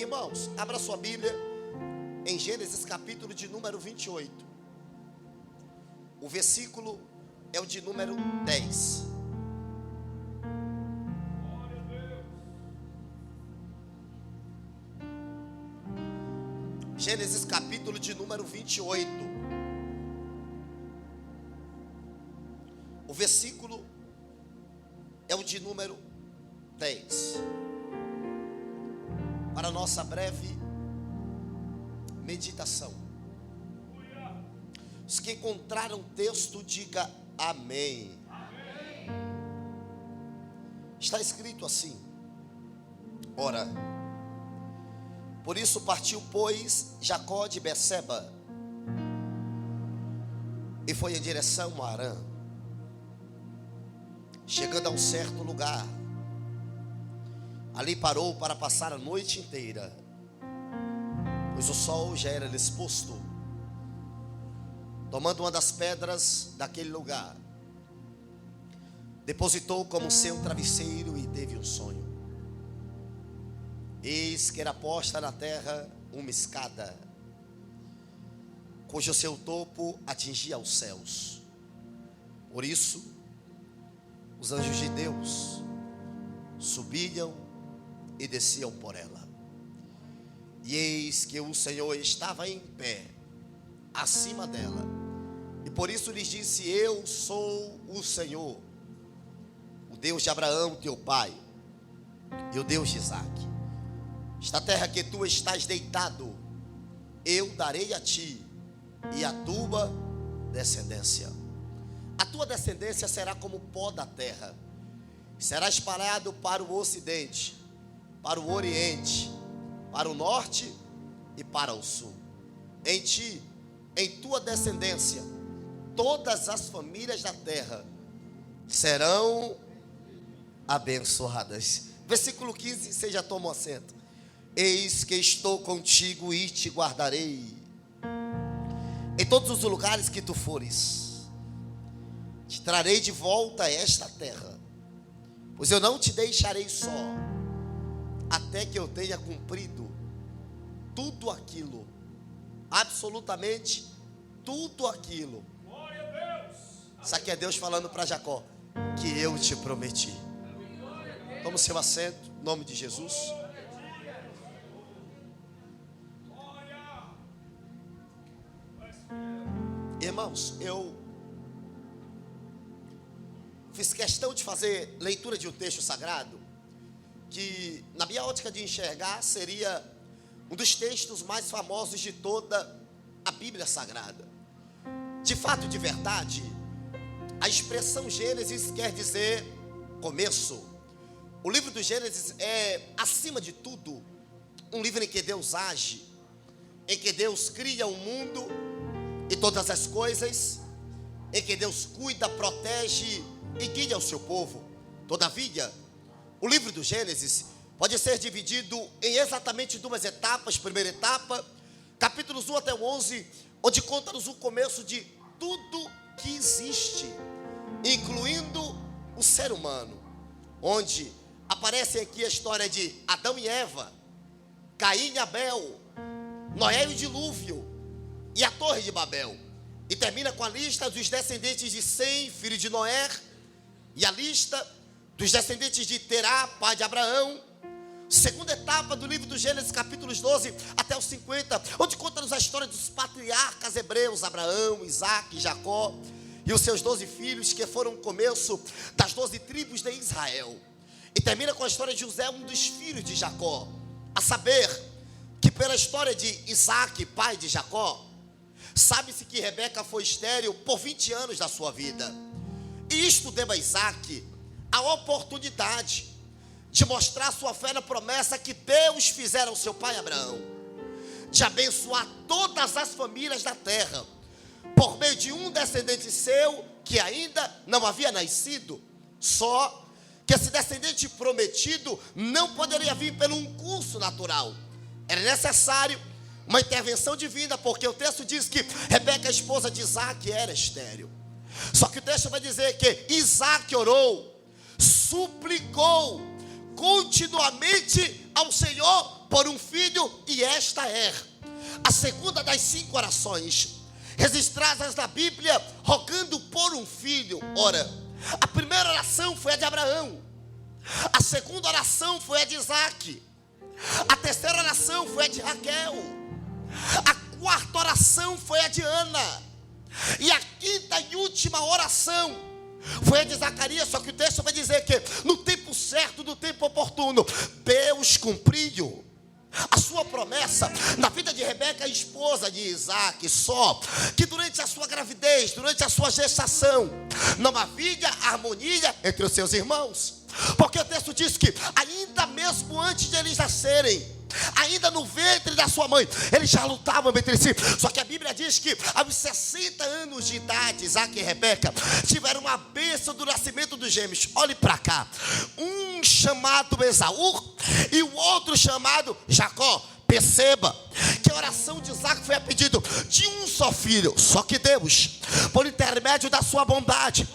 Irmãos, abra sua Bíblia em Gênesis capítulo de número 28. O versículo é o de número 10. Gênesis capítulo de número 28. O versículo é o de número 10. Para nossa breve meditação. Os que encontraram o texto, diga amém. Amém. Está escrito assim: ora, por isso partiu, pois, Jacó de Berseba e foi em direção a Harã. Chegando a um certo lugar, ali parou para passar a noite inteira, pois o sol já era exposto. Tomando uma das pedras daquele lugar, depositou como seu travesseiro e teve um sonho. Eis que era posta na terra uma escada, cujo seu topo atingia aos céus. Por isso, os anjos de Deus subiam e desciam por ela. E eis que o Senhor estava em pé acima dela, e por isso lhes disse: eu sou o Senhor, o Deus de Abraão teu pai, e o Deus de Isaque. Esta terra que tu estás deitado, eu darei a ti e a tua descendência. A tua descendência será como o pó da terra, será espalhado para o ocidente, para o oriente, para o norte e para o sul. Em ti, em tua descendência, todas as famílias da terra serão abençoadas. Versículo 15, você já tomou assento. Eis que estou contigo e te guardarei em todos os lugares que tu fores. Te trarei de volta a esta terra, pois eu não te deixarei só, até que eu tenha cumprido tudo aquilo, absolutamente tudo aquilo. Isso aqui é Deus falando para Jacó, que eu te prometi. Toma o seu assento, em nome de Jesus. Irmãos, eu fiz questão de fazer leitura de um texto sagrado, que na minha ótica de enxergar seria um dos textos mais famosos de toda a Bíblia Sagrada. De fato, de verdade, a expressão Gênesis quer dizer começo. O livro do Gênesis é, acima de tudo, um livro em que Deus age, em que Deus cria o mundo e todas as coisas, em que Deus cuida, protege e guia o seu povo. Todavia, o livro do Gênesis pode ser dividido em exatamente duas etapas. Primeira etapa, capítulos 1 até o 11, onde conta-nos o começo de tudo que existe, incluindo o ser humano, onde aparece aqui a história de Adão e Eva, Caim e Abel, Noé e o dilúvio e a torre de Babel. E termina com a lista dos descendentes de Sem, filho de Noé, e a lista dos descendentes de Terá, pai de Abraão. Segunda etapa do livro do Gênesis, capítulos 12 até os 50, onde conta-nos a história dos patriarcas hebreus, Abraão, Isaque, Jacó e os seus 12 filhos, que foram o começo das 12 tribos de Israel. E termina com a história de José, um dos filhos de Jacó. A saber, que pela história de Isaque, pai de Jacó, sabe-se que Rebeca foi estéril por 20 anos da sua vida. E isto deu a Isaque a oportunidade de mostrar sua fé na promessa que Deus fizera ao seu pai Abraão, de abençoar todas as famílias da terra, por meio de um descendente seu, que ainda não havia nascido. Só que esse descendente prometido não poderia vir pelo um curso natural. Era necessário uma intervenção divina, porque o texto diz que Rebeca, a esposa de Isaque, era estéril. Só que o texto vai dizer que Isaque orou, suplicou continuamente ao Senhor por um filho que esta é a segunda das 5 orações registradas na Bíblia, rogando por um filho. Ora, a primeira oração foi a de Abraão, a segunda oração foi a de Isaac, a terceira oração foi a de Raquel, a quarta oração foi a de Ana, e a quinta e última oração foi a de Zacarias. Só que o texto vai dizer que no tempo certo, no tempo oportuno, Deus cumpriu a sua promessa na vida de Rebeca, esposa de Isaac. Só que durante a sua gravidez, durante a sua gestação, não havia harmonia entre os seus irmãos, porque o texto diz que ainda mesmo antes de eles nascerem, ainda no ventre da sua mãe, eles já lutavam entre si. Só que a Bíblia diz que aos 60 anos de idade, Isaac e Rebeca tiveram uma bênção do nascimento dos gêmeos. Olhe para cá, um chamado Esaú e o outro chamado Jacó. Perceba que a oração de Isaac foi a pedido de um só filho. Só que Deus, por intermédio da sua bondade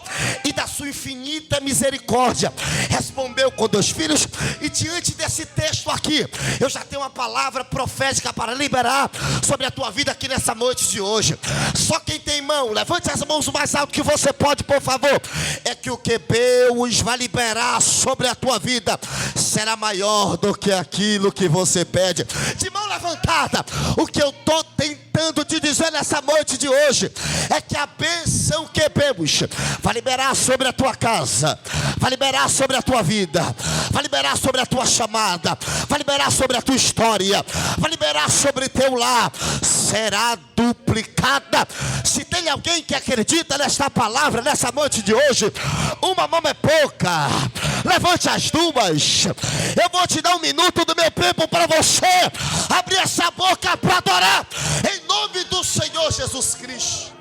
e da sua infinita misericórdia, respondeu com 2 filhos. E diante desse texto aqui, eu já tenho uma palavra profética para liberar sobre a tua vida aqui nessa noite de hoje. Só quem tem mão, levante as mãos o mais alto que você pode, por favor. É que o que Deus vai liberar sobre a tua vida será maior do que aquilo que você pede. De mão levantada, o que eu estou tentando te dizer nessa noite de hoje é que a bênção que Deus vai liberar sobre a tua casa, vai liberar sobre a tua vida, vai liberar sobre a tua chamada, vai liberar sobre a tua história, vai liberar sobre teu lar, será duplicada. Se tem alguém que acredita nesta palavra nessa noite de hoje, uma mão é pouca, levante as duas. Eu vou te dar 1 minuto do meu tempo para você abrir essa boca para adorar em nome do Senhor Jesus Cristo.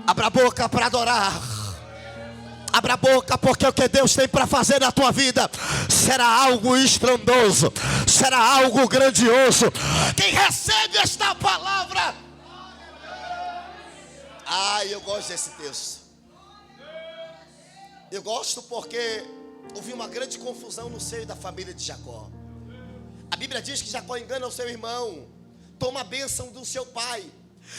Abra a boca para adorar. Abra a boca, porque o que Deus tem para fazer na tua vida será algo estrondoso, será algo grandioso. Quem recebe esta palavra, eu gosto desse texto. Eu gosto porque houve uma grande confusão no seio da família de Jacó. A Bíblia diz que Jacó engana o seu irmão, toma a bênção do seu pai.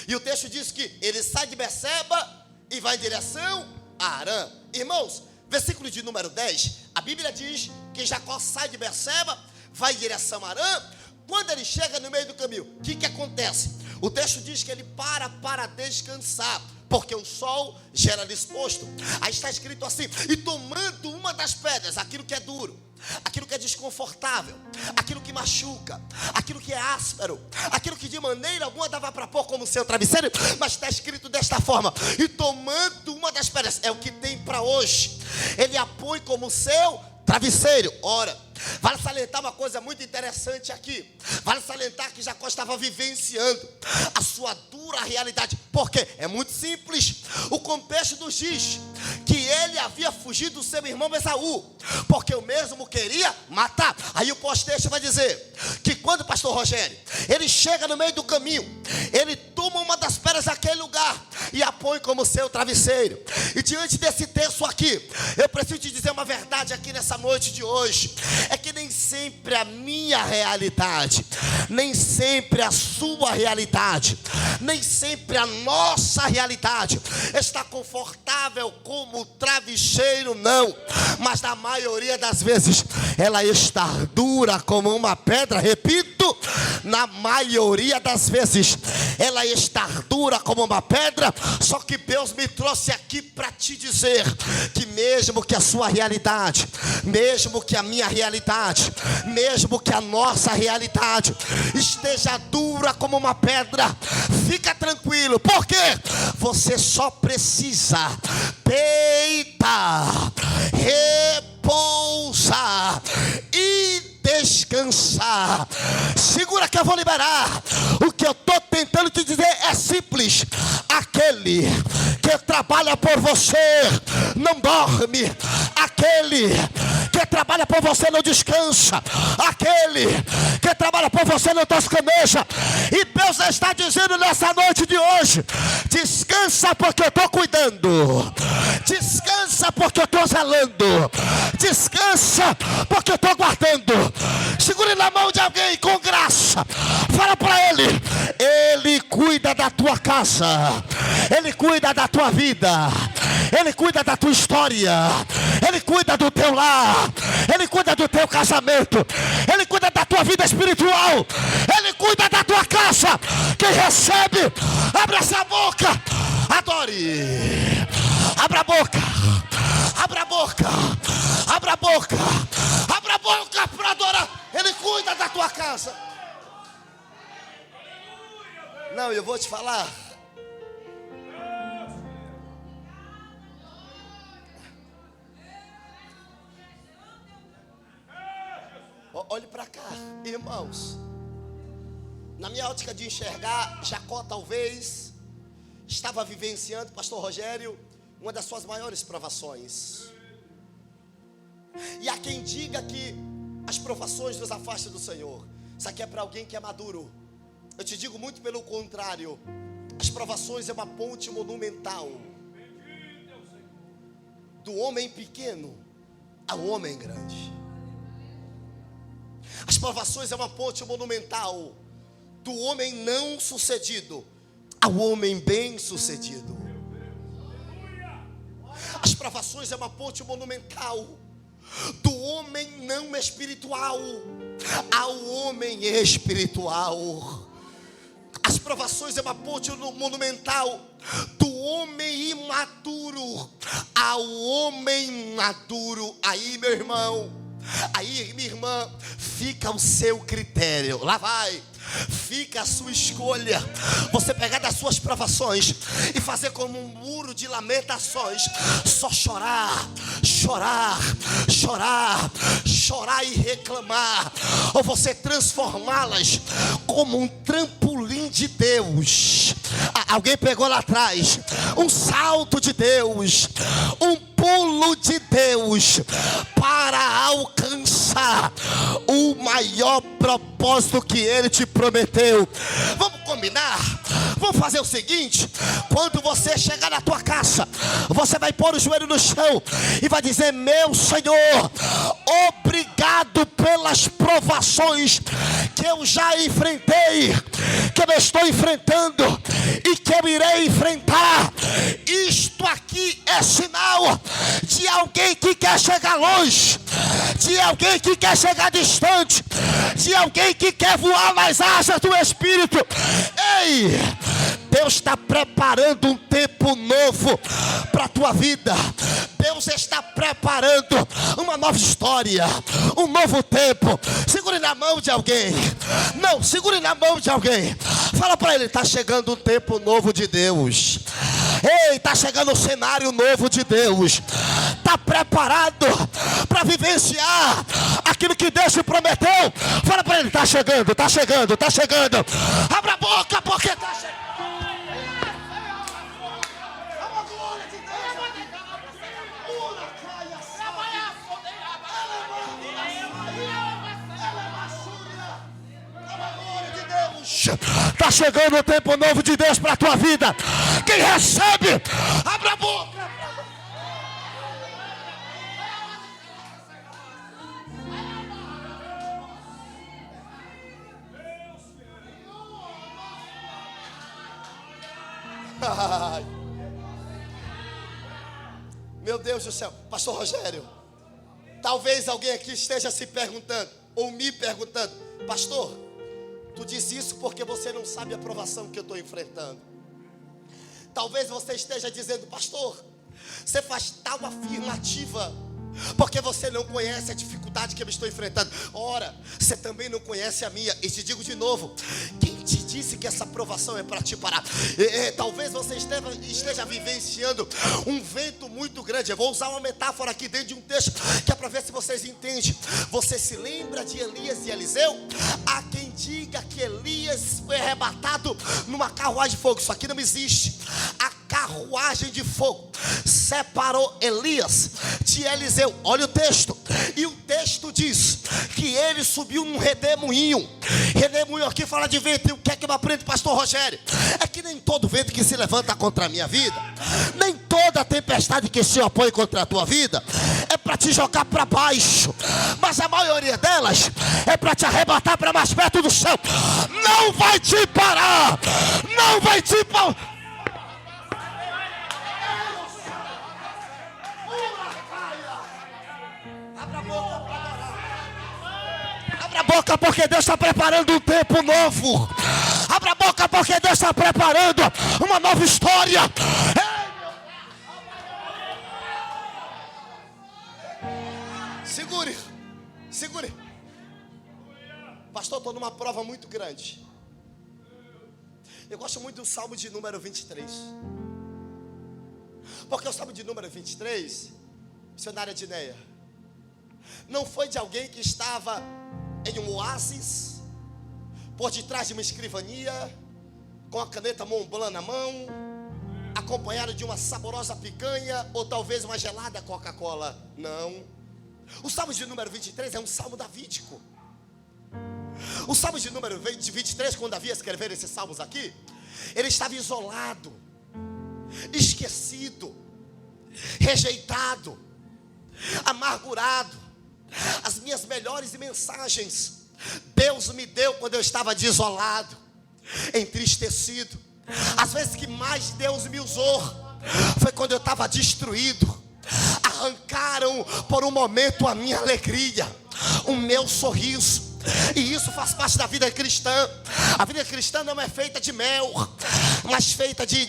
E o texto diz que ele sai de Berseba e vai em direção a Arã. Irmãos, versículo de número 10, a Bíblia diz que Jacó sai de Berseba, vai em direção a Arã. Quando ele chega no meio do caminho, o que acontece? O texto diz que ele para descansar, porque o sol já era disposto. Aí está escrito assim: e tomando uma das pedras, aquilo que é duro, aquilo que é desconfortável, aquilo que machuca, aquilo que é áspero, aquilo que de maneira alguma dava para pôr como seu travesseiro, mas está escrito desta forma: e tomando uma das pedras, é o que tem para hoje, ele a põe como seu travesseiro. Ora, vale salientar uma coisa muito interessante aqui. Vale salientar que Jacó estava vivenciando a sua dura realidade. Por quê? É muito simples. O contexto nos diz que ele havia fugido do seu irmão Esaú, porque o mesmo queria matar. Aí o pós-texto vai dizer que quando o pastor Rogério, ele chega no meio do caminho, ele toma uma das pedras daquele lugar e a põe como seu travesseiro. E diante desse texto aqui, eu preciso te dizer uma verdade aqui nessa noite de hoje. É que nem sempre a minha realidade, nem sempre a sua realidade, nem sempre a nossa realidade está confortável como travesseiro, não. Mas na maioria das vezes ela está dura como uma pedra. Repito, na maioria das vezes ela está dura como uma pedra. Só que Deus me trouxe aqui para te dizer que mesmo que a sua realidade, mesmo que a minha realidade, mesmo que a nossa realidade esteja dura como uma pedra, fica tranquilo, porque você só precisa deitar, repousar e descansar. Segura que eu vou liberar. O que eu estou tentando te dizer é simples: aquele que trabalha por você não dorme, aquele que trabalha trabalha por você não descansa. Aquele que trabalha por você não toscaneja. E Deus está dizendo nessa noite de hoje: descansa porque eu estou cuidando. Descansa porque eu estou zelando. Descansa porque eu estou guardando. Segure na mão de alguém com graça. Fala para ele: Ele cuida da tua casa. Ele cuida da tua vida. Ele cuida da tua história. Ele cuida do teu lar. Ele cuida do teu casamento. Ele cuida da tua vida espiritual. Ele cuida da tua casa. Quem recebe, abre essa boca. Adore. Abra a boca. Abra a boca. Abra a boca. Abra a boca para adorar. Ele cuida da tua casa. Não, eu vou te falar. Olhe para cá, irmãos. Na minha ótica de enxergar, Jacó talvez estava vivenciando, pastor Rogério, uma das suas maiores provações. E há quem diga que as provações nos afastam do Senhor. Isso aqui é para alguém que é maduro. Eu te digo muito pelo contrário. As provações é uma ponte monumental do homem pequeno ao homem grande. As provações é uma ponte monumental do homem não sucedido ao homem bem sucedido. As provações é uma ponte monumental do homem não espiritual ao homem espiritual. As provações é uma ponte monumental do homem imaturo ao homem maduro. Aí, meu irmão, aí, minha irmã, fica o seu critério. Lá vai. Fica a sua escolha. Você pegar das suas provações e fazer como um muro de lamentações. Só chorar, chorar, chorar, chorar e reclamar. Ou você transformá-las como um trampolim de Deus. Alguém pegou lá atrás. Um salto de Deus. Um pulo de Deus. Para alcançar o maior propósito que Ele te prometeu. Vamos combinar? Vamos fazer o seguinte: quando você chegar na tua casa, você vai pôr o joelho no chão e vai dizer: meu Senhor, obrigado pelas provações que eu já enfrentei, que eu estou enfrentando e que eu irei enfrentar. Isto aqui é sinal de alguém que quer chegar longe, de alguém que quer chegar distante, de alguém que quer voar nas asas do Espírito. Ei, Deus está preparando um tempo novo para a tua vida. Deus está preparando uma nova história, um novo tempo. Segure na mão de alguém. Não, segure na mão de alguém. Fala para ele: está chegando um tempo novo de Deus. Ei, está chegando um cenário novo de Deus. Está preparado para vivenciar aquilo que Deus te prometeu. Fala para ele: está chegando, está chegando, está chegando. Abra a boca porque está chegando. Está chegando o tempo novo de Deus para a tua vida. Quem recebe, abra a boca. Meu Deus do céu. Pastor Rogério, talvez alguém aqui esteja se perguntando, ou me perguntando: pastor, tu diz isso porque você não sabe a provação que eu estou enfrentando. Talvez você esteja dizendo: pastor, você faz tal afirmativa porque você não conhece a dificuldade que eu estou enfrentando. Ora, você também não conhece a minha. E te digo de novo: quem te disse que essa provação é para te parar? Talvez você esteja vivenciando um vento muito grande. Eu vou usar uma metáfora aqui dentro de um texto, que é para ver se você vocês entendem. Você se lembra de Elias e Eliseu? Há quem diga que Elias foi arrebatado numa carruagem de fogo. Isso aqui não existe. A carruagem de fogo separou Elias de Eliseu. Olha o texto. E o texto diz que ele subiu num redemoinho. Redemoinho aqui fala de vento. E o que é que eu aprendo, pastor Rogério? É que nem todo vento que se levanta contra a minha vida, nem toda tempestade que se opõe contra a tua vida é para te jogar para baixo, mas a maioria delas é para te arrebatar para mais perto do céu. Não vai te parar, não vai te parar. Abra a boca para adorar. Abra a boca, porque Deus está preparando um tempo novo. Abra a boca, porque Deus está preparando uma nova história. Segure, segure. Pastor, estou numa prova muito grande. Eu gosto muito do Salmo de número 23. Porque o Salmo de número 23, missionária Dineia, não foi de alguém que estava em um oásis, por detrás de uma escrivania, com a caneta Mont Blanc na mão, acompanhado de uma saborosa picanha, ou talvez uma gelada Coca-Cola. Não. O Salmo de número 23 é um salmo davídico. O Salmo de número 23, quando Davi escreveu esses salmos aqui, ele estava isolado, esquecido, rejeitado, amargurado. As minhas melhores mensagens Deus me deu quando eu estava desolado, entristecido. As vezes que mais Deus me usou foi quando eu estava destruído. Arrancaram por um momento a minha alegria, o meu sorriso. E isso faz parte da vida cristã. A vida cristã não é feita de mel, mas feita de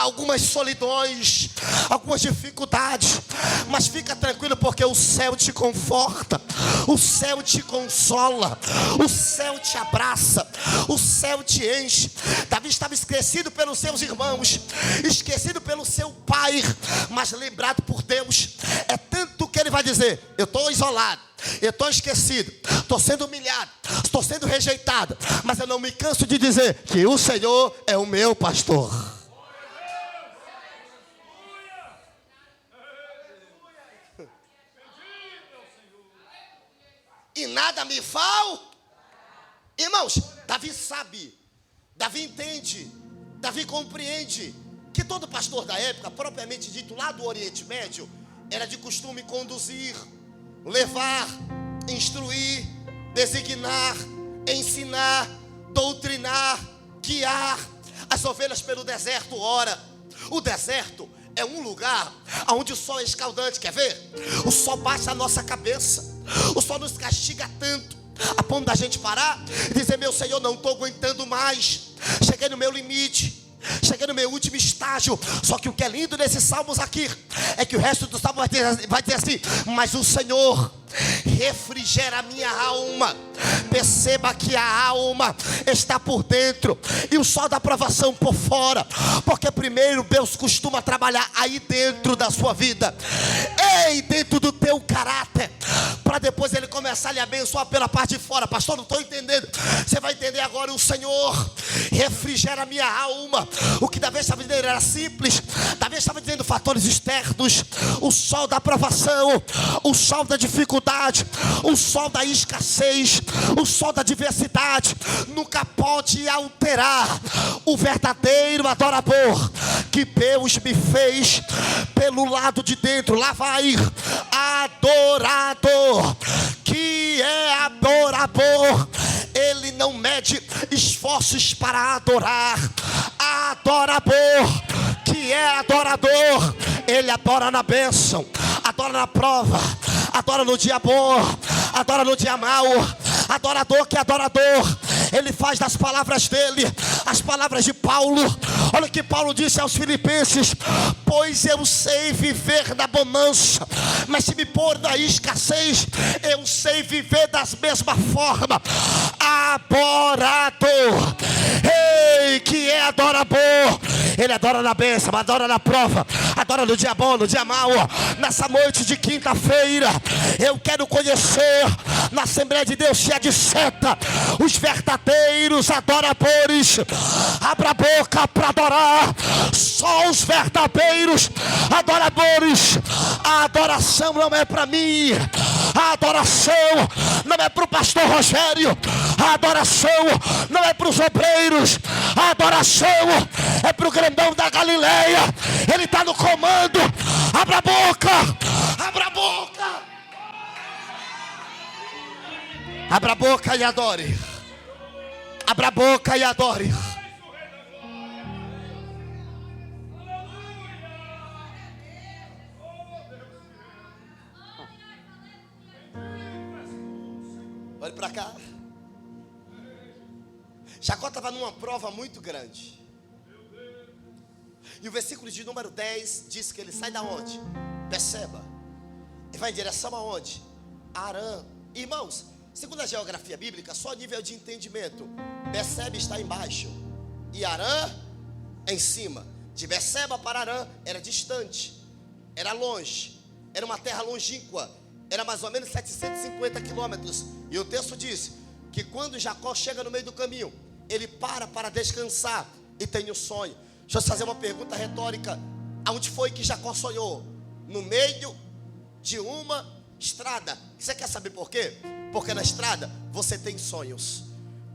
algumas solidões, algumas dificuldades. Mas fica tranquilo, porque o céu te conforta, o céu te consola, o céu te abraça, o céu te enche. Davi estava esquecido pelos seus irmãos, esquecido pelo seu pai, mas lembrado por Deus. É tanto que ele vai dizer: eu estou isolado, eu estou esquecido, estou sendo humilhado, estou sendo rejeitado, mas eu não me canso de dizer que o Senhor é o meu pastor. E nada me falta. Irmãos, Davi sabe, Davi entende, Davi compreende que todo pastor da época, propriamente dito lá do Oriente Médio, era de costume conduzir, levar, instruir, designar, ensinar, doutrinar, guiar as ovelhas pelo deserto. Ora, o deserto é um lugar onde o sol é escaldante. Quer ver? O sol bate na nossa cabeça, o sol nos castiga tanto, a ponto da gente parar e dizer: meu Senhor, não estou aguentando mais, cheguei no meu limite, cheguei no meu último estágio. Só que o que é lindo nesses salmos aqui é que o resto do salmo vai dizer assim: mas o Senhor refrigera a minha alma. Perceba que a alma está por dentro e o sol da aprovação por fora, porque primeiro Deus costuma trabalhar aí dentro da sua vida, dentro do teu caráter, para depois Ele começar a lhe abençoar pela parte de fora. Pastor, não estou entendendo. Você vai entender agora. O Senhor refrigera a minha alma. O que Davi estava dizendo era simples. Davi estava dizendo fatores externos: o sol da aprovação, o sol da dificuldade, o sol da escassez, o sol da diversidade nunca pode alterar o verdadeiro adorador que Deus me fez pelo lado de dentro. Lá vai adorador, que é adorador. Ele não mede esforços para adorar. Adorador, que é adorador, ele adora na bênção, adora na prova, adora no dia bom, adora no dia mau. Adorador que é adorador, ele faz das palavras dele as palavras de Paulo. Olha o que Paulo disse aos Filipenses: pois eu sei viver na bonança, mas se me pôr na escassez, eu sei viver da mesma forma. Adorador, ei, que é adorador, ele adora na bênção, adora na prova, adora no dia bom, no dia mau. Nessa noite de quinta-feira, eu quero conhecer na Assembleia de Deus cheia de seta os verdadeiros adoradores. Abra a boca para adorar. Só os verdadeiros adoradores. A adoração não é para mim, a adoração não é para o pastor Rogério, a adoração não é para os obreiros, a adoração é para o grandão da Galileia. Ele está no comando. Abra a boca, abra a boca, abra a boca e adore. Abra a boca e adore. Olhe para cá. Jacó estava numa prova muito grande. E o versículo de número 10 diz que ele sai da onde? Berseba. E vai em direção aonde? Arã. Irmãos, segundo a geografia bíblica, só nível de entendimento, Berseba está embaixo e Arã em cima. De Berseba para Arã era distante, era longe, era uma terra longínqua, era mais ou menos 750 quilômetros. E o texto diz que quando Jacó chega no meio do caminho, ele para descansar e tem um sonho. Deixa eu te fazer uma pergunta retórica. Aonde foi que Jacó sonhou? No meio de uma estrada. Você quer saber por quê? Porque na estrada você tem sonhos.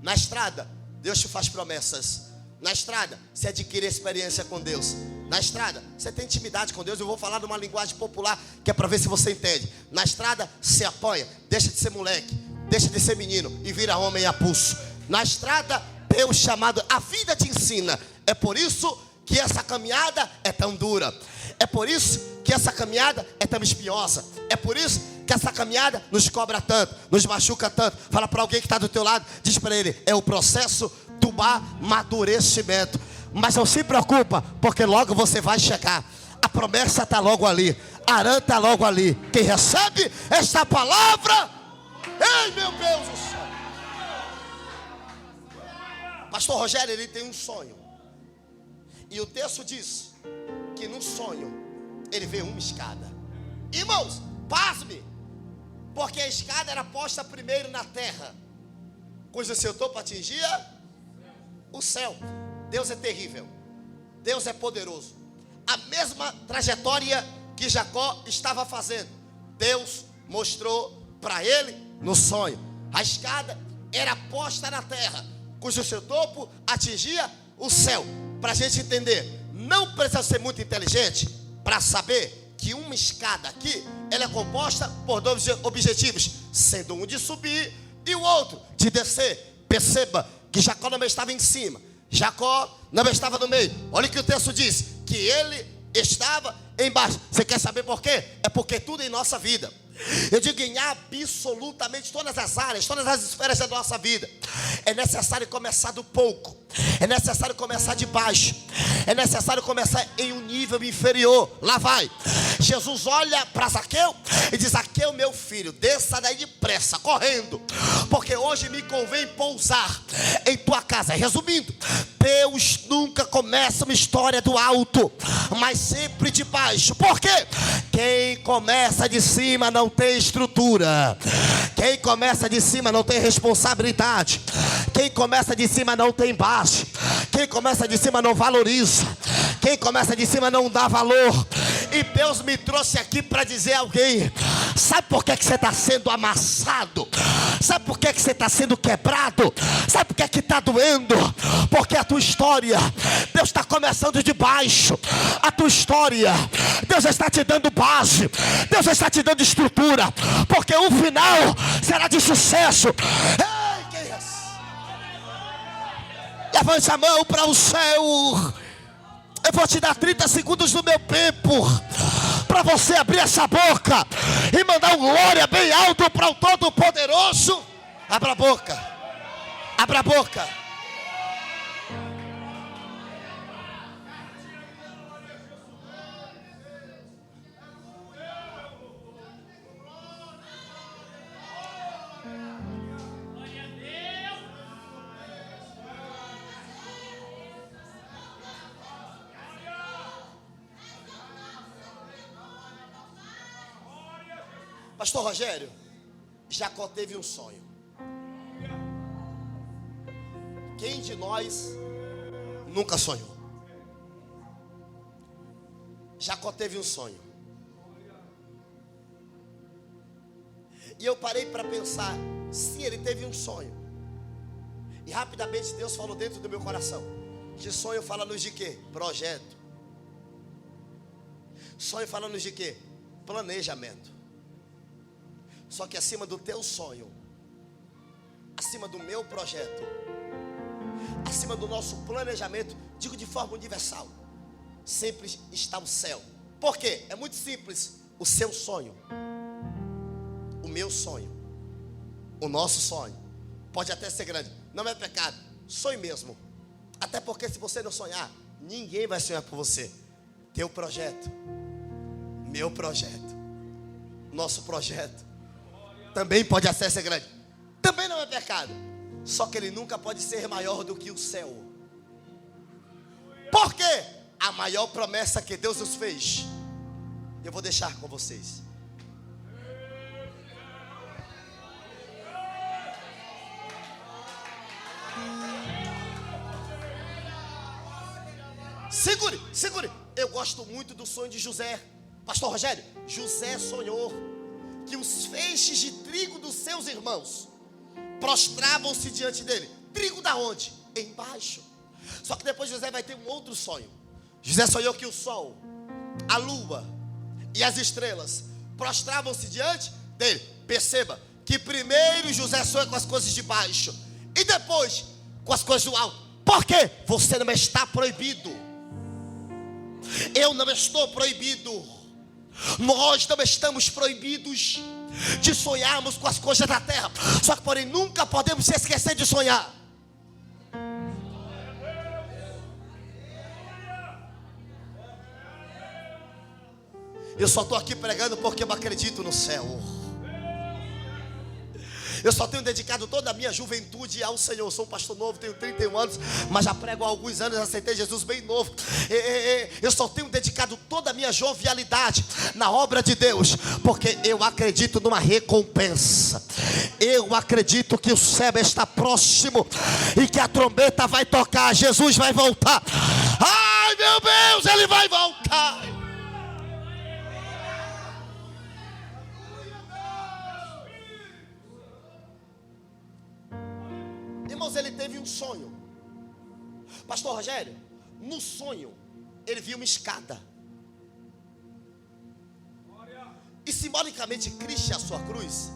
Na estrada Deus te faz promessas. Na estrada você adquire experiência com Deus. Na estrada você tem intimidade com Deus. Eu vou falar numa linguagem popular que é para ver se você entende. Na estrada você apanha, deixa de ser moleque, deixa de ser menino e vira homem a pulso. Na estrada Deus chamado, a vida te ensina. É por isso que essa caminhada é tão dura. É por isso que essa caminhada é tão espinhosa. É por isso que essa caminhada nos cobra tanto, nos machuca tanto. Fala para alguém que está do teu lado, diz para ele, é o processo do amadurecimento. Mas não se preocupa, porque logo você vai chegar. A promessa está logo ali, Arã está logo ali. Quem recebe esta palavra, ei meu Deus do céu. Pastor Rogério, ele tem um sonho. E o texto diz que no sonho ele vê uma escada. Irmãos, pasme, porque a escada era posta primeiro na terra, cujo seu topo atingia o céu. Deus é terrível, Deus é poderoso. A mesma trajetória que Jacó estava fazendo, Deus mostrou para ele no sonho. A escada era posta na terra, cujo seu topo atingia o céu. Para a gente entender, não precisa ser muito inteligente para saber que uma escada aqui, ela é composta por dois objetivos, sendo um de subir e o outro de descer. Perceba que Jacó não estava em cima, Jacó não estava no meio. Olha o que o texto diz, que ele estava embaixo. Você quer saber por quê? É porque tudo em nossa vida, eu digo em absolutamente todas as áreas, todas as esferas da nossa vida, é necessário começar do pouco, é necessário começar de baixo, é necessário começar em um nível inferior. Lá vai, Jesus olha para Zaqueu e diz, Zaqueu meu filho, desça daí depressa, correndo, porque hoje me convém pousar em tua casa. Resumindo, Deus nunca começa uma história do alto, mas sempre de baixo. Por quê? Quem começa de cima não tem estrutura. Quem começa de cima não tem responsabilidade. Quem começa de cima não tem base. Quem começa de cima não valoriza. Quem começa de cima não dá valor. E Deus me trouxe aqui para dizer a alguém, sabe por que você está sendo amassado? Sabe por que você está sendo quebrado? Sabe por que está doendo? Porque a tua história, Deus está começando de baixo. A tua história, Deus está te dando base, Deus está te dando estrutura, porque o final será de sucesso. Ei, quem é? Levante a mão para o céu. Eu vou te dar 30 segundos do meu tempo para você abrir essa boca e mandar um glória bem alto para o Todo-Poderoso. Abra a boca, abra a boca. Pastor Rogério, Jacó teve um sonho. Quem de nós nunca sonhou? Jacó teve um sonho. E eu parei para pensar, sim, ele teve um sonho. E rapidamente Deus falou dentro do meu coração. De sonho fala-nos de quê? Projeto. Sonho fala-nos de quê? Planejamento. Só que acima do teu sonho, acima do meu projeto, acima do nosso planejamento, digo de forma universal, sempre está o céu. Por quê? É muito simples. O seu sonho, o meu sonho, o nosso sonho pode até ser grande, não é pecado, sonhe mesmo. Até porque se você não sonhar, ninguém vai sonhar por você. Teu projeto, meu projeto, nosso projeto também pode até ser grande, também não é pecado. Só que ele nunca pode ser maior do que o céu. Por quê? A maior promessa que Deus nos fez, eu vou deixar com vocês. Segure. Eu gosto muito do sonho de José. Pastor Rogério, José sonhou que os feixes de trigo dos seus irmãos prostravam-se diante dele. Trigo da onde? Embaixo. Só que depois José vai ter um outro sonho. José sonhou que o sol, a lua e as estrelas prostravam-se diante dele. Perceba que primeiro José sonha com as coisas de baixo e depois com as coisas do alto. Por quê? Você não está proibido. Eu não estou proibido. Nós não estamos proibidos de sonharmos com as coisas da terra. Só que porém nunca podemos se esquecer de sonhar. Eu só estou aqui pregando porque eu acredito no céu. Eu só tenho dedicado toda a minha juventude ao Senhor. Eu sou um pastor novo, tenho 31 anos, mas já prego há alguns anos, aceitei Jesus bem novo. Eu só tenho dedicado toda a minha jovialidade na obra de Deus, porque eu acredito numa recompensa. Eu acredito que o céu está próximo e que a trombeta vai tocar. Jesus vai voltar. Ai, meu Deus, Ele vai voltar. Irmãos, ele teve um sonho. Pastor Rogério, no sonho ele viu uma escada. E simbolicamente Cristo, a sua cruz,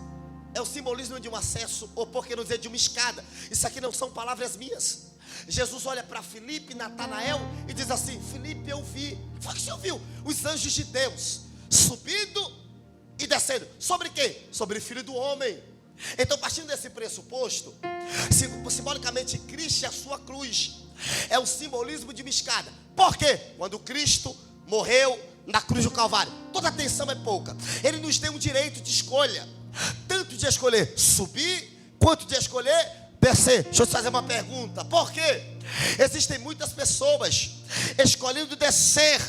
é o simbolismo de um acesso, ou por que não dizer de uma escada. Isso aqui não são palavras minhas. Jesus olha para Filipe, Natanael e diz assim: Filipe, eu vi. Foi o que o senhor viu? Os anjos de Deus subindo e descendo. Sobre quê? Sobre o Filho do Homem. Então, partindo desse pressuposto, simbolicamente Cristo, a sua cruz, é o simbolismo de uma escada. Por quê? Quando Cristo morreu na cruz do Calvário, toda atenção é pouca. Ele nos deu um direito de escolha, tanto de escolher subir, quanto de escolher descer. Deixa eu te fazer uma pergunta. Por quê? Existem muitas pessoas escolhendo descer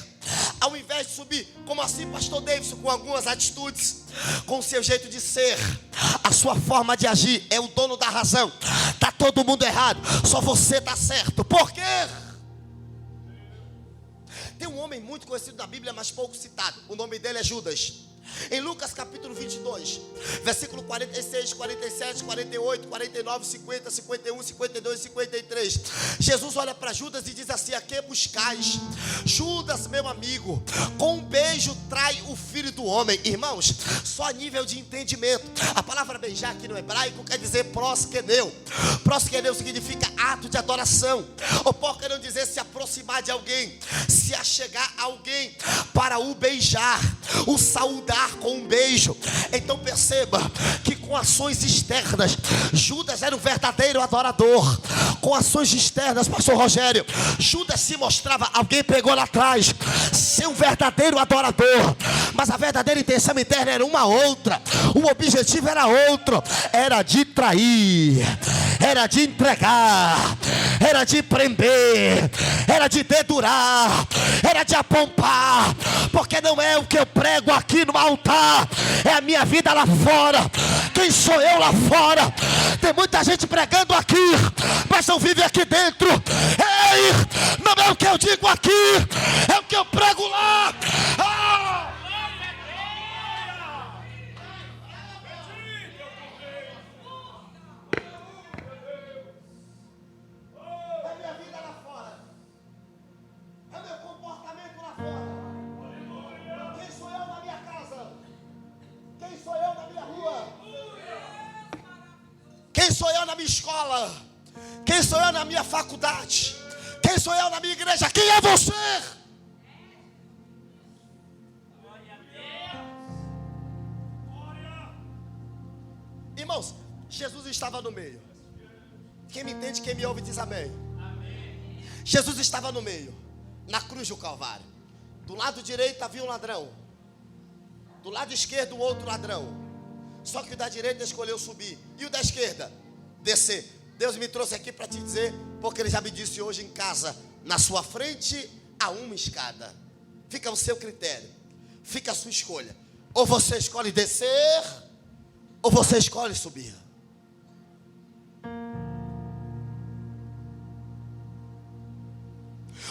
ao invés de subir. Como assim, pastor Davidson? Com algumas atitudes, com o seu jeito de ser, a sua forma de agir. É o dono da razão. Está todo mundo errado, só você está certo. Por quê? Tem um homem muito conhecido na Bíblia, mas pouco citado. O nome dele é Judas. Em Lucas capítulo 22, versículo 46, 47, 48, 49, 50, 51, 52 e 53, Jesus olha para Judas e diz assim: a que buscais? Judas, meu amigo, com um beijo trai o Filho do Homem. Irmãos, só a nível de entendimento, a palavra beijar aqui no hebraico quer dizer proskeneu. Proskeneu significa ato de adoração, ou por que não dizer se aproximar de alguém, se achegar a alguém para o beijar, o saudar com um beijo. Então perceba que com ações externas, Judas era um verdadeiro adorador. Com ações externas, pastor Rogério, Judas se mostrava, alguém pegou lá atrás, ser um verdadeiro adorador. mas a verdadeira intenção interna era uma outra. O objetivo era outro, era de trair, era de entregar, era de prender, era de dedurar, era de apontar, porque não é o que eu prego aqui no altar, é a minha vida lá fora. Quem sou eu lá fora? Tem muita gente pregando aqui, mas não vive aqui dentro. Ei, não é o que eu digo aqui, é o que eu prego lá. Ah! É minha vida lá fora, é meu comportamento lá fora. Quem sou eu na minha casa? Quem sou eu na minha rua? Quem sou eu na minha escola? Quem sou eu na minha faculdade? Quem sou eu na minha igreja? Quem é você? Irmãos, Jesus estava no meio. Quem me entende, quem me ouve diz amém. Jesus estava no meio, na cruz do Calvário. Do lado direito havia um ladrão, do lado esquerdo outro ladrão. Só que o da direita escolheu subir, e o da esquerda descer. Deus me trouxe aqui para te dizer, porque Ele já me disse hoje em casa: na sua frente há uma escada. Fica o seu critério, fica a sua escolha. Ou você escolhe descer, ou você escolhe subir.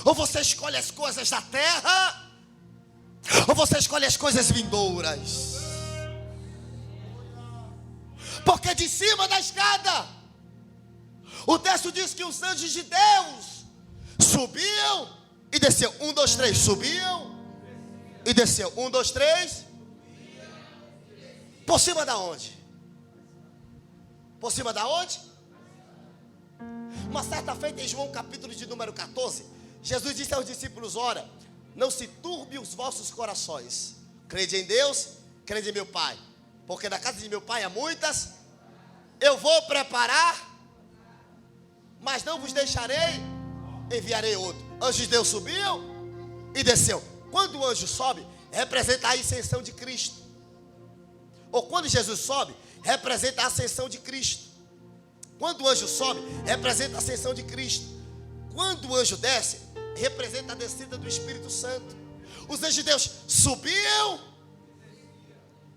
Ou você escolhe as coisas da terra, ou você escolhe as coisas vindouras. Porque de cima da escada, o texto diz que os anjos de Deus subiam e desciam. 1, 2, 3, subiam e desciam. 1, 2, 3. Por cima da onde? Por cima da onde? Uma certa feita em João capítulo de número 14, Jesus disse aos discípulos: ora, não se turbe os vossos corações. Crede em Deus, crede em meu Pai. Porque na casa de meu Pai há muitas. Eu vou preparar, mas não vos deixarei, enviarei outro. Anjos de Deus subiu e desceu. Quando o anjo sobe, representa a ascensão de Cristo. Ou quando Jesus sobe, representa a ascensão de Cristo. Quando o anjo sobe, representa a ascensão de Cristo. Quando o anjo desce, representa a descida do Espírito Santo. Os anjos de Deus subiam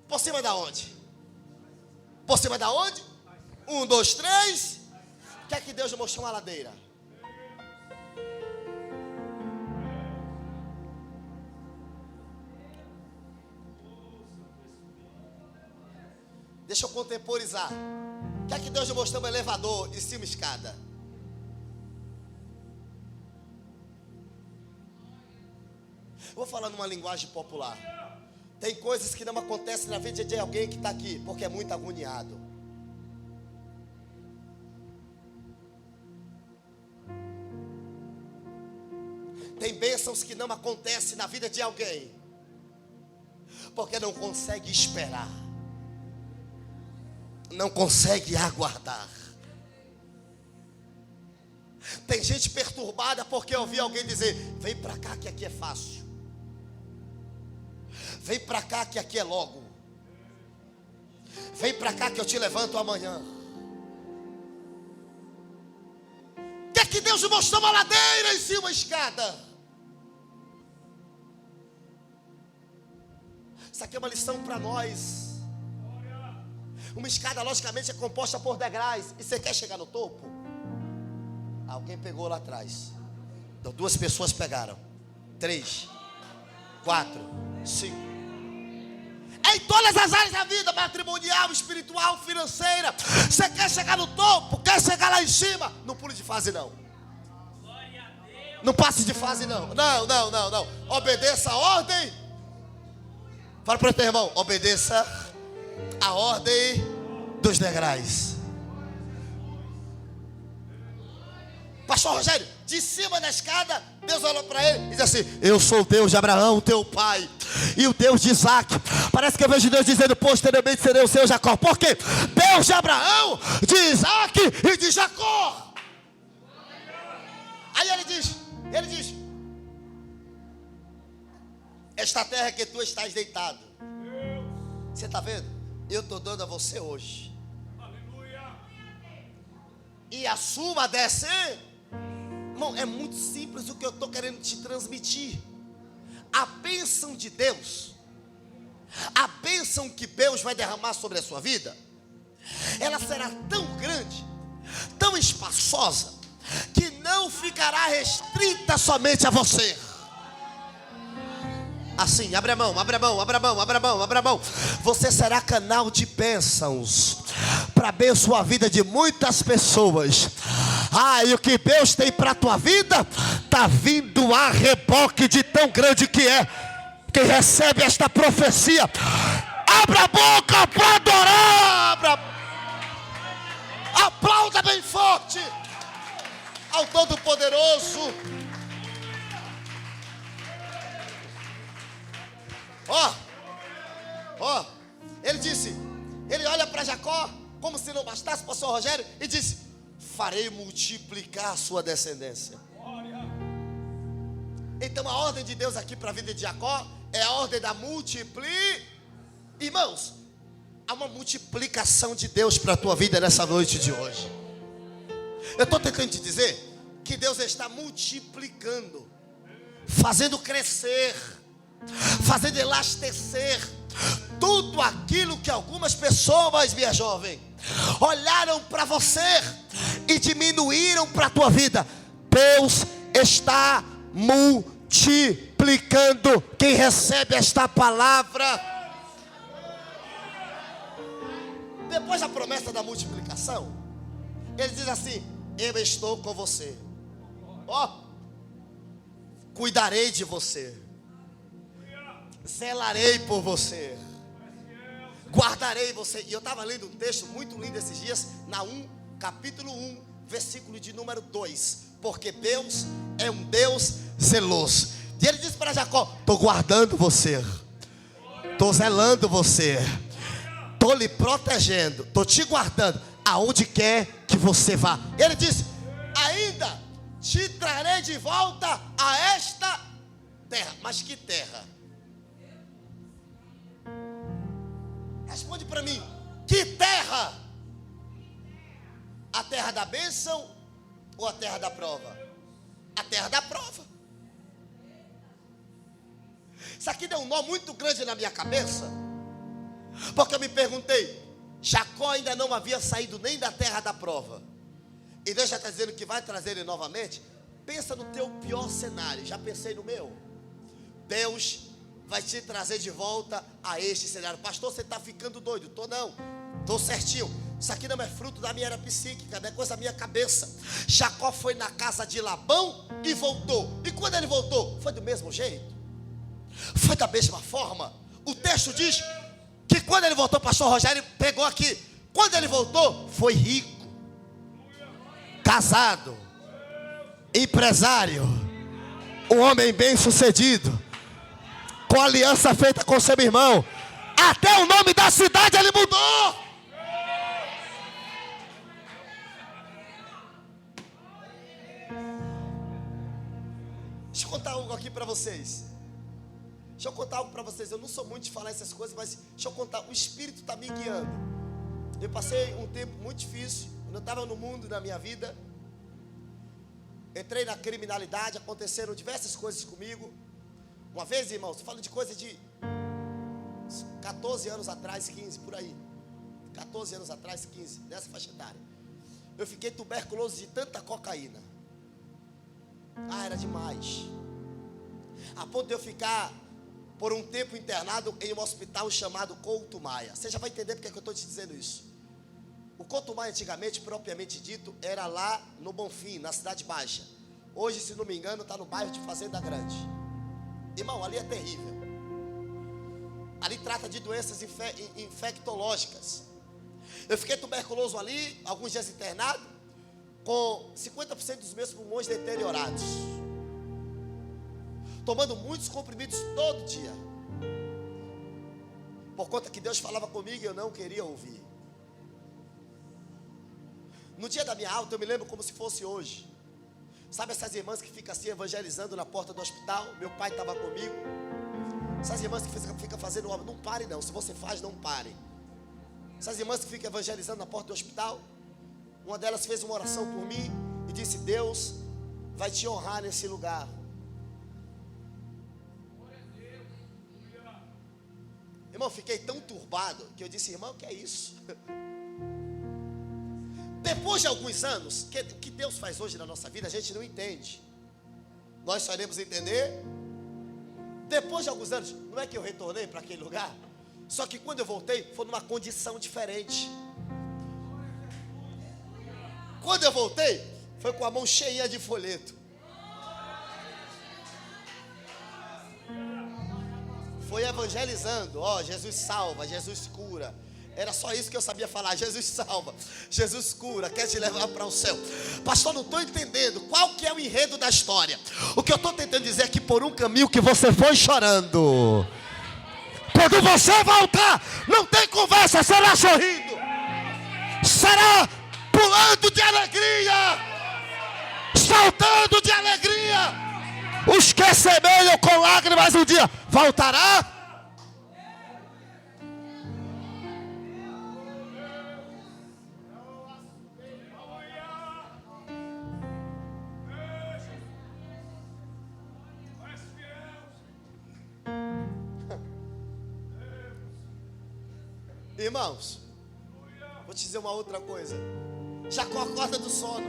por cima da onde? Por cima da onde? 1, 2, 3. O que é que Deus mostrou? Uma ladeira. Deixa eu contemporizar. O que é que Deus mostrou? Um elevador e cima escada. Vou falar numa linguagem popular. Tem coisas que não acontecem na vida de alguém que está aqui, porque é muito agoniado. Tem bênçãos que não acontecem na vida de alguém, porque não consegue esperar, não consegue aguardar. Tem gente perturbada porque ouviu alguém dizer: vem para cá que aqui é fácil. Vem para cá que aqui é logo. Vem para cá que eu te levanto amanhã. O que é que Deus mostrou? Uma ladeira em cima, uma escada. Isso aqui é uma lição para nós. Uma escada logicamente é composta por degraus. E você quer chegar no topo? Alguém pegou lá atrás. Então 2 pessoas pegaram. 3, 4, 5. Em todas as áreas da vida, matrimonial, espiritual, financeira. Você quer chegar no topo? Quer chegar lá em cima? Não pule de fase não. Não passe de fase não. Não. Obedeça a ordem. Fala para o teu irmão: obedeça a ordem dos degraus. Pastor Rogério, de cima da escada, Deus olhou para ele e disse assim: eu sou o Deus de Abraão, teu pai, e o Deus de Isaac. Parece que eu vejo Deus dizendo: posteriormente serei o seu Jacó. Por quê? Deus de Abraão, de Isaac e de Jacó. Aí ele diz: esta terra que tu estás deitado. Você está vendo? Eu estou dando a você hoje. E a sua descer. Irmão, é muito simples o que eu estou querendo te transmitir. A bênção de Deus, a bênção que Deus vai derramar sobre a sua vida, ela será tão grande, tão espaçosa, que não ficará restrita somente a você. Assim, abre a mão, abre a mão, abre a mão, abre a mão, abre a mão. Você será canal de bênçãos para abençoar a vida de muitas pessoas. E o que Deus tem para a tua vida está vindo a reboque de tão grande que é. Quem recebe esta profecia, abra a boca para adorar. Aplauda bem forte ao Todo-Poderoso. Ele disse, ele olha para Jacó, como se não bastasse, pastor Rogério, e disse: farei multiplicar a sua descendência. Então a ordem de Deus aqui para a vida de Jacó é a ordem da Irmãos, há uma multiplicação de Deus para a tua vida nessa noite de hoje. Eu estou tentando te dizer que Deus está multiplicando, fazendo crescer, fazendo elastecer tudo aquilo que algumas pessoas, minha jovem, olharam para você e diminuíram para a tua vida. Deus está multiplicando. Quem recebe esta palavra, depois da promessa da multiplicação, ele diz assim: eu estou com você, cuidarei de você, zelarei por você, guardarei você. E eu estava lendo um texto muito lindo esses dias, capítulo 1, versículo de número 2. Porque Deus é um Deus zeloso. E ele disse para Jacó: estou guardando você, estou zelando você, estou lhe protegendo, estou te guardando aonde quer que você vá. Ele disse: ainda te trarei de volta a esta terra. Mas que terra? Responde para mim, que terra? A terra da bênção ou a terra da prova? A terra da prova. Isso aqui deu um nó muito grande na minha cabeça, porque eu me perguntei: Jacó ainda não havia saído nem da terra da prova, e Deus já está dizendo que vai trazer ele novamente. Pensa no teu pior cenário. Já pensei no meu. Deus vai te trazer de volta a este cenário. Pastor, você está ficando doido? Não, estou certinho. Isso aqui não é fruto da minha era psíquica, não é coisa da minha cabeça. Jacó foi na casa de Labão e voltou. E quando ele voltou, foi do mesmo jeito, foi da mesma forma. O texto diz que quando ele voltou, pastor Rogério pegou aqui, quando ele voltou, foi rico, casado, empresário, um homem bem sucedido, com aliança feita com seu irmão. Até o nome da cidade ele mudou. Deixa eu contar algo aqui para vocês. Eu não sou muito de falar essas coisas, mas deixa eu contar. O Espírito está me guiando. Eu passei um tempo muito difícil, quando eu estava no mundo, na minha vida. Entrei na criminalidade, aconteceram diversas coisas comigo. Uma vez, irmãos, eu falo de coisa de 14 anos atrás, 15, por aí. 14 anos atrás, 15, nessa faixa etária. Eu fiquei tuberculoso de tanta cocaína. Era demais. A ponto de eu ficar por um tempo internado em um hospital chamado Couto Maia. Você já vai entender porque é que eu estou te dizendo isso. O Couto Maia, antigamente, propriamente dito, era lá no Bonfim, na Cidade Baixa. Hoje, se não me engano, está no bairro de Fazenda Grande. Irmão, ali é terrível. Ali trata de doenças infectológicas. Eu fiquei tuberculoso ali, alguns dias internado, com 50% dos meus pulmões deteriorados, tomando muitos comprimidos todo dia, por conta que Deus falava comigo e eu não queria ouvir. No dia da minha alta, eu me lembro como se fosse hoje. Sabe essas irmãs que ficam assim evangelizando na porta do hospital? Meu pai estava comigo. Essas irmãs que ficam fazendo obra, não pare não. Se você faz, não pare. Essas irmãs que ficam evangelizando na porta do hospital, uma delas fez uma oração por mim e disse: Deus vai te honrar nesse lugar. Irmão, fiquei tão turbado que eu disse: irmão, o que é isso? Depois de alguns anos, o que Deus faz hoje na nossa vida, a gente não entende. Nós só iremos entender depois de alguns anos. Não é que eu retornei para aquele lugar, só que quando eu voltei, foi numa condição diferente. Quando eu voltei, foi com a mão cheia de folheto. Foi evangelizando: ó, Jesus salva, Jesus cura. Era só isso que eu sabia falar: Jesus salva, Jesus cura, quer te levar para o céu. Pastor, não estou entendendo qual que é o enredo da história. O que eu estou tentando dizer é que por um caminho que você foi chorando, quando você voltar, não tem conversa, será sorrindo, será pulando de alegria, saltando de alegria. Os que semeiam com lágrimas um dia voltará. Irmãos, vou te dizer uma outra coisa. Jacó acorda do sono.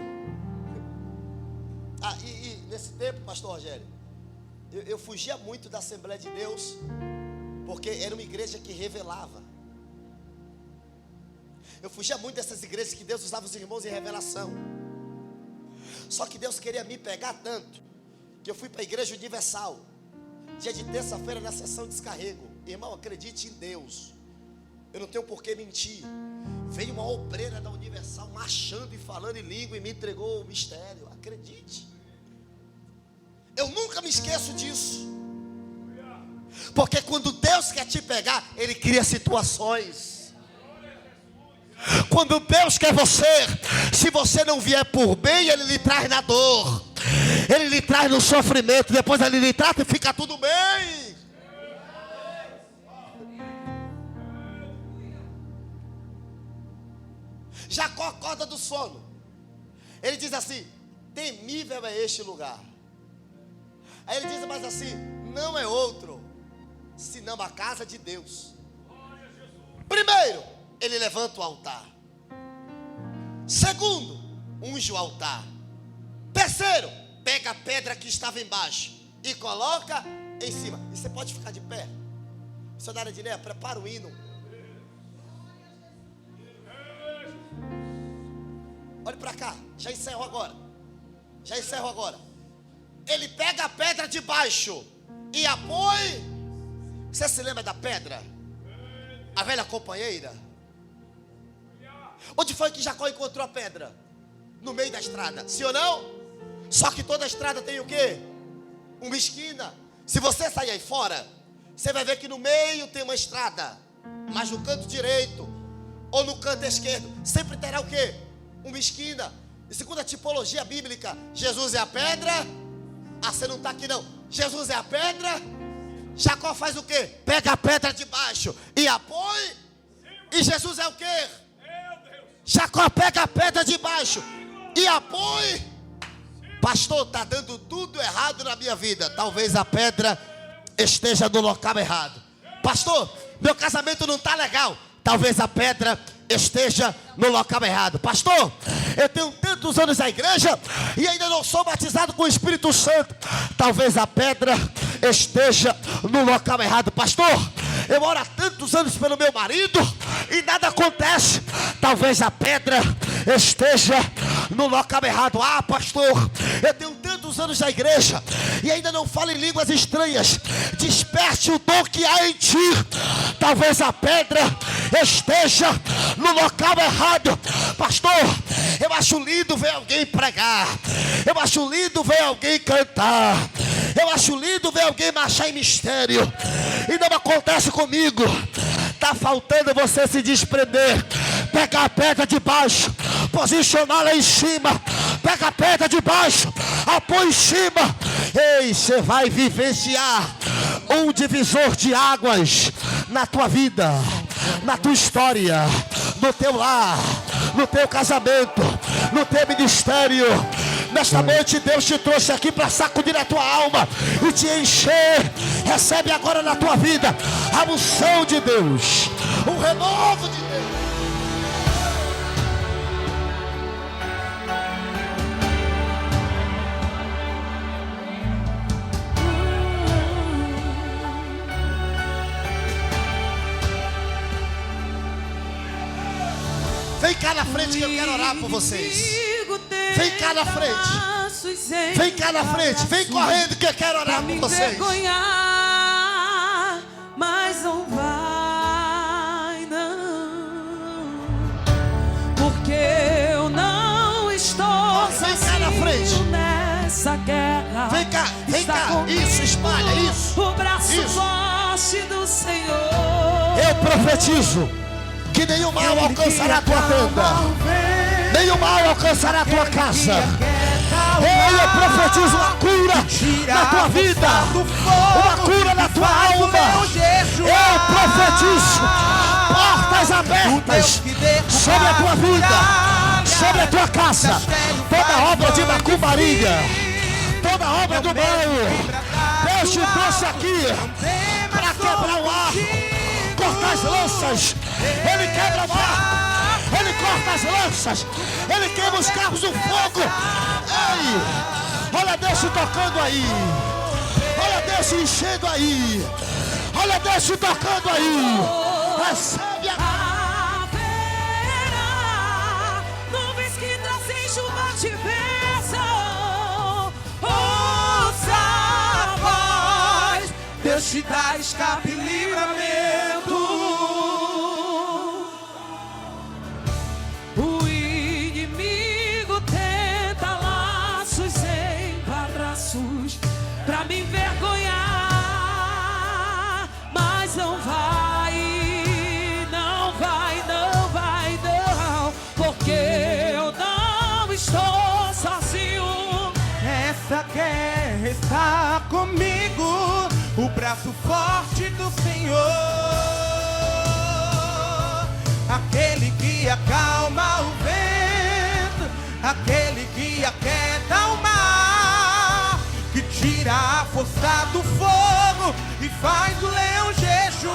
E nesse tempo, pastor Rogério, eu fugia muito da Assembleia de Deus, porque era uma igreja que revelava. Eu fugia muito dessas igrejas que Deus usava os irmãos em revelação. Só que Deus queria me pegar tanto, que eu fui para a Igreja Universal, dia de terça-feira, na sessão de descarrego. Irmão, acredite em Deus, eu não tenho por que mentir. Veio uma obreira da Universal marchando e falando em língua e me entregou o mistério. Acredite. Eu nunca me esqueço disso. Porque quando Deus quer te pegar, Ele cria situações. Quando Deus quer você, se você não vier por bem, Ele lhe traz na dor, Ele lhe traz no sofrimento. Depois Ele lhe trata e fica tudo bem. Jacó acorda do sono. Ele diz assim: temível é este lugar. Aí ele diz mais assim: não é outro senão a casa de Deus. Primeiro, ele levanta o altar. Segundo, unge o altar. Terceiro, pega a pedra que estava embaixo e coloca em cima. E você pode ficar de pé. Missionária Dinéia, prepara o hino. Olhe para cá, já encerro agora. Ele pega a pedra de baixo e a põe. Você se lembra da pedra? A velha companheira. Onde foi que Jacó encontrou a pedra? No meio da estrada, sim ou não? Só que toda estrada tem o quê? Uma esquina. Se você sair aí fora, você vai ver que no meio tem uma estrada, mas no canto direito ou no canto esquerdo sempre terá o quê? Uma esquina. E segundo a tipologia bíblica, Jesus é a pedra. Você não está aqui não. Jesus é a pedra. Jacó faz o quê? Pega a pedra de baixo e a põe. E Jesus é o quê? Jacó pega a pedra de baixo e a põe. Pastor, está dando tudo errado na minha vida. Talvez a pedra esteja no local errado. Pastor, meu casamento não está legal. Talvez a pedra esteja no local errado. Pastor, eu tenho tantos anos na igreja e ainda não sou batizado com o Espírito Santo. Talvez a pedra esteja no local errado. Pastor, eu oro há tantos anos pelo meu marido e nada acontece. Talvez a pedra esteja no local errado. Ah, pastor, eu tenho tantos anos na igreja e ainda não falo em línguas estranhas. Desperte o dom que há em ti. Talvez a pedra esteja no local errado. Pastor, eu acho lindo ver alguém pregar, eu acho lindo ver alguém cantar, eu acho lindo ver alguém marchar em mistério, e não acontece comigo. Está faltando você se desprender. Pega a pedra de baixo, posicionar lá em cima. Pega a pedra de baixo, apoia em cima. Ei, você vai vivenciar um divisor de águas na tua vida, na tua história, no teu lar, no teu casamento, no teu ministério. Nesta noite Deus te trouxe aqui para sacudir a tua alma e te encher. Recebe agora na tua vida a unção de Deus, o renovo de Deus. Vem cá na frente que eu quero orar por vocês. Vem cá na frente. Vem cá na frente. Vem correndo que eu quero orar por vocês. Mas não vai, não. Porque eu não estou sozinho nessa guerra. Vem cá, vem cá. Isso, espalha, isso. O braço forte do Senhor. Eu profetizo que nenhum mal alcançará a tua tenda, nenhum mal alcançará a tua casa. Eu profetizo uma cura na tua vida, uma cura na tua alma. Eu profetizo portas abertas sobre a tua vida, sobre a tua casa. Toda obra de macumbaria, toda obra do mal, Deus te trouxe aqui para quebrar o arco, cortar as lanças. Ele quebra o mar, ele corta as lanças, ele queima os carros do fogo. Ei, olha Deus te tocando aí, olha Deus te enchendo aí, olha Deus te tocando aí. Recebe a nuvens que trazem chuva de bênção. Ouça a voz, Deus te dá escape e livramento. Pra me envergonhar, mas não vai, não vai, não vai, não, porque eu não estou sozinho. Essa guerra está comigo, o braço forte do Senhor, aquele que acalma o vento, aquele que aquieta o mar, que tira a força do fogo e faz o leão jejuar.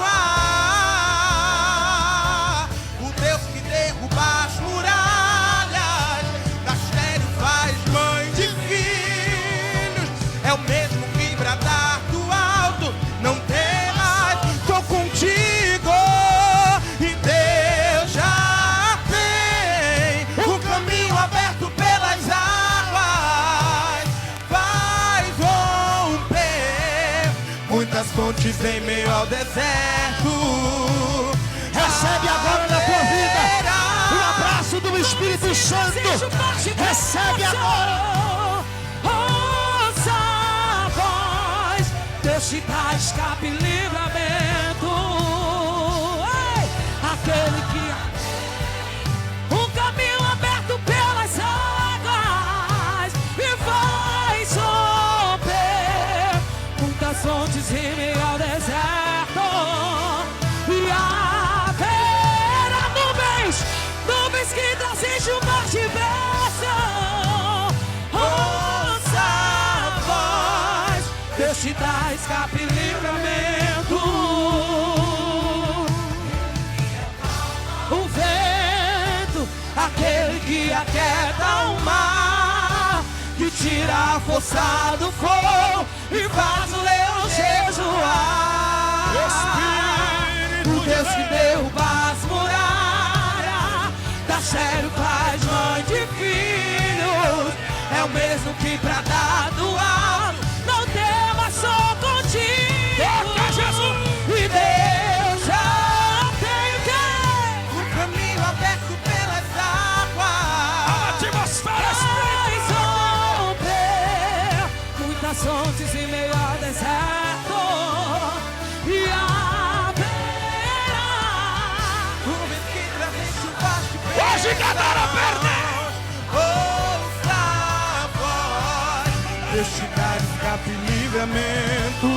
O Deus que derruba as muralhas, da estéril faz mãe de filhos, é o mesmo que bradar do alto, não temas, estou contigo. E Deus já tem o caminho aberto pelas águas, muitas fontes em meio ao deserto. Recebe agora na tua vida o abraço do Espírito Santo. Recebe agora. Ouça a voz, Deus te dá escape e livramento. Ei, aquele que um caminho aberto pelas águas e vai romper muitas fontes em meio ao deserto, e haverá nuvens que trazem chuva de bênção. Ouça a voz, Deus te dá escape e livramento. O vento, aquele que aquieta o mar, que tira a força do fogo e faz o leão jejuar. O Deus que derruba as muralhas, da sério faz mãe de filhos, é o mesmo que pra dar do alto, não temas, sou contigo. Toca, Jesus! E Deus já tem o quê? O caminho aberto pelas águas, Faz romper muitas fontes em meio ao deserto, e haverá nuvens que trazem chuva de bênção. hoje Gadara perde. Ouça a voz, Deus te dá escape e livramento.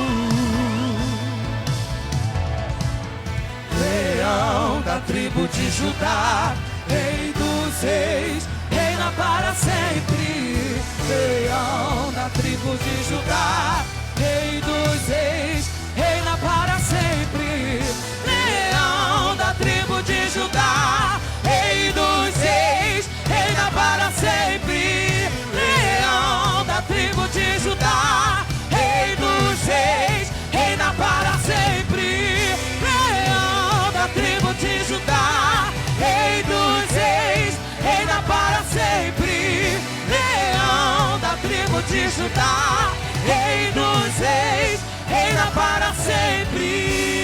Leão da tribo de Judá, Rei dos reis, reina para sempre. Leão da tribo de Judá, Rei dos reis, reina para sempre. Leão da tribo de Judá, Rei dos reis, reina para sempre. Leão da tribo de Judá, Rei dos reis, reina para sempre. Leão da tribo de Judá, Rei dos reis, reina para sempre. Leão da tribo de Judá, Rei dos reis, reina para sempre.